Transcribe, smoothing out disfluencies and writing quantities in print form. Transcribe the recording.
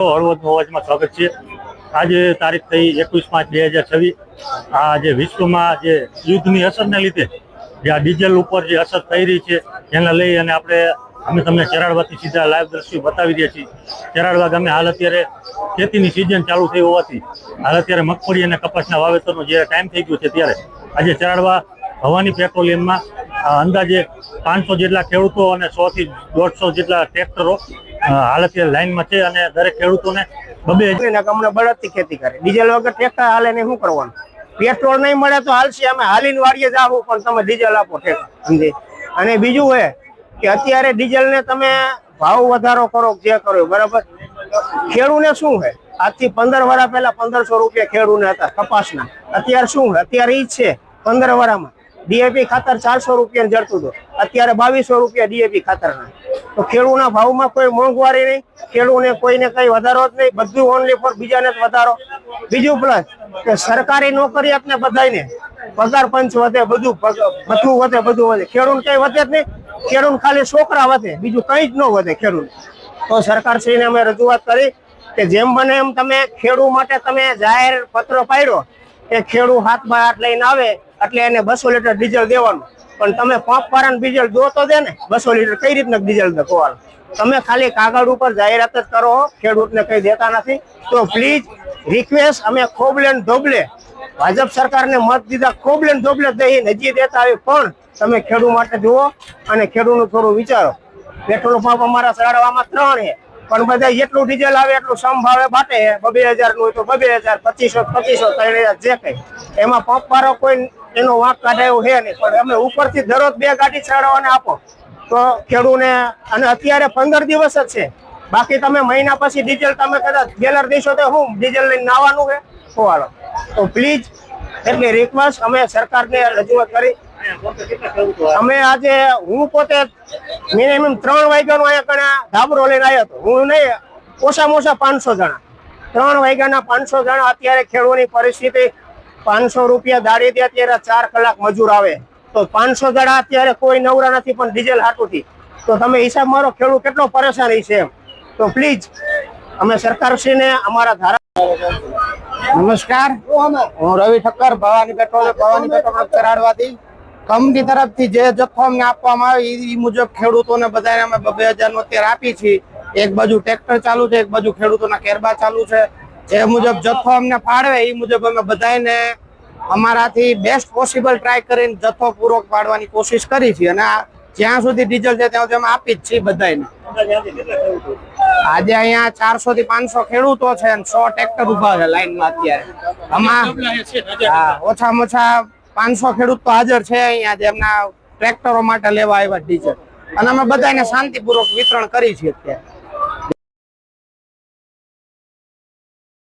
હળવદનો અવાજમાં સ્વાગત છે। આજે તારીખ થઈ 21/5/2026। આ જે વિશ્વમાં જે યુદ્ધની અસરને લીધે જે આ ડીઝલ ઉપર જે અસર થઈ રહી છે એને લઈ અને અમે તમને ચરાડવાથી સીધા લાઈવ દ્રશ્યો બતાવી રહ્યા છીએ। ચરાડવા ગામે હાલ અત્યારે ખેતીની સિઝન ચાલુ થઈ હોવાથી હાલ અત્યારે મગફળી અને કપાસના વાવેતરનો જે ટાઈમ થઈ ગયો છે ત્યારે આજે ચરાડવા ભવાની પેટ્રોલિયમમાં અંદાજે 500 જેટલા ખેડૂતો અને 100 થી 150 જેટલા ટ્રેક્ટરો હાલ અત્યારે લાઈનમાં છે અને દરેક ખેડૂતોને અમને બળદથી ખેતી કરે। ડીઝલ વગર ટ્રેક્ટર હાલે ને શું કરવાનું? પેટ્રોલ નહીં મળે તો હાલશે, અમે હાલીને વાડીએ જાવું પણ તમે ડીઝલ આપો ટ્રેક્ટર। અને બીજું એ કે અત્યારે ડીઝલ ને તમે ભાવ વધારો કરો જે કરો બરાબર, ખેડૂને શું છે? આજથી 15 વર્ષ પહેલા 1500 રૂપિયા ખેડૂને હતા કપાસના, અત્યારે શું છે? અત્યારે ઈ છે 15 વર્ષમાં ડીએપી ખાતર 400 રૂપિયા જડતું હતું, અત્યારે 2200 રૂપિયા ડીએપી ખાતરના। તો ખેડૂના ભાવમાં કોઈ મોંઘવારી નહીં, ખેડૂને કોઈને કઈ વધારો જ નહીં, બધું ઓનલી ફોર બીજાને જ વધારો। બીજું પ્લસ કે સરકારી નોકરિયાતને બધાને પગાર પંચ વધે, બધું વધે, બધું વધે, ખેડૂને કઈ વધે જ નહીં। ખેડૂને ખાલી છોકરા વધે, બીજું કઈ જ ન વધે ખેડૂત। તો સરકારશ્રીને અમે રજૂઆત કરી કે જેમ બને એમ તમે ખેડૂત માટે તમે જાહેર પત્ર પાડ્યો કે ખેડૂત હાથમાં હાથ લઈને આવે એટલે એને 200 લીટર ડીઝલ દેવાનું, પણ તમે પંપ વાળાને ડીઝલ દો તો દે ને, 200 લીટર કઈ રીતના ડીઝલ દો? તમે ખાલી કાગળ ઉપર જાહેરાત જ કરો, ખેડૂતને કઈ દેતા નથી। તો પ્લીઝ રિક્વેસ્ટ, અમે ખોબલે ને ધોબલે ભાજપ સરકારને મત દીધા, ખોબલે ને ધોબલે દઈને હજી દેતા આવી, પણ તમે ખેડૂત માટે જુઓ અને ખેડૂતનું થોડું વિચારો। પેટ્રોલ પંપ અમારા ચરાડવામાં 3 છે, પણ બધા જેટલું ડીઝલ આવે એટલું સમભાવે બાટે છે। 2000 નું હોય તો 2000, 2500, 3000 જે કઈ એમાં પંપ વાળો કોઈ એનો વાંક કાઢે એવું છે નહીં, પણ અમે ઉપરથી દરરોજ 2 ગાડી ચડાવવાને આપો તો ખેડૂને। અને અત્યારે 15 દિવસ જ છે, બાકી તમે મહિના પછી ડીઝલ તમે કદાચ ગેલર દેશો તો હું ડીઝલ લઈને નાવાનું છે ખોવાડો। તો પ્લીઝ એટલી રિક્વેસ્ટ અમે સરકારને રજૂઆત કરી। અમે આજે હું પોતે મિનિમમ 3 વાગ્યાનો અહીંયા ધાબરો લઈને આવ્યો હતો, હું નહીં ઓછામાં ઓછા 500 જણા, 3 વાગ્યાના 500 જણા। અત્યારે ખેડૂતની પરિસ્થિતિ 500 રૂપિયા દાડી દે, અત્યારે 4 કલાક મજૂર આવે, તો 500 જણા અત્યારે કોઈ નવરા નથી પણ ડીઝલ હાટુથી। તો તમે હિસાબ મારો ખેડૂત કેટલો પરેશાની છે એમ। તો પ્લીઝ અમે સરકારશ્રીને અમારા ધારા। નમસ્કાર, હું રવિ ઠક્કર, ભવાની પેટ્રોલ ચરાડવાથી કંપની તરફથી જે જથ્થો અમને આપવામાં આવે એ મુજબ ખેડૂતોને બધાને અમે 2000 નું અત્યારે આપી છીએ। એક બાજુ ટ્રેક્ટર ચાલુ છે, એક બાજુ ખેડૂતોના કેરબા ચાલુ છે, એ મુજબ જથ્થો અમને ફાળવે એ મુજબ અમે બધાને અમારાથી બેસ્ટ પોસિબલ ટ્રાય કરીને જથ્થો પૂરો પાડવાની કોશિશ કરી છે। અને જ્યાં સુધી ડીઝલ છે ત્યાં સુધી અમે આપી જ છીએ બધાને। આજે અહીંયા 400 થી 500 ખેડૂતો છે અને 100 ટ્રેક્ટર ઉભા છે લાઈનમાં અત્યારે। આમાં ઓછામાં ઓછા 500 ખેડૂત તો હાજર છે અહીંયા, જેમના ટ્રેક્ટરો માટે લેવા આવ્યા ડીઝલ, અને અમે બધાને શાંતિપૂર્વક વિતરણ કરી છીએ અત્યારે।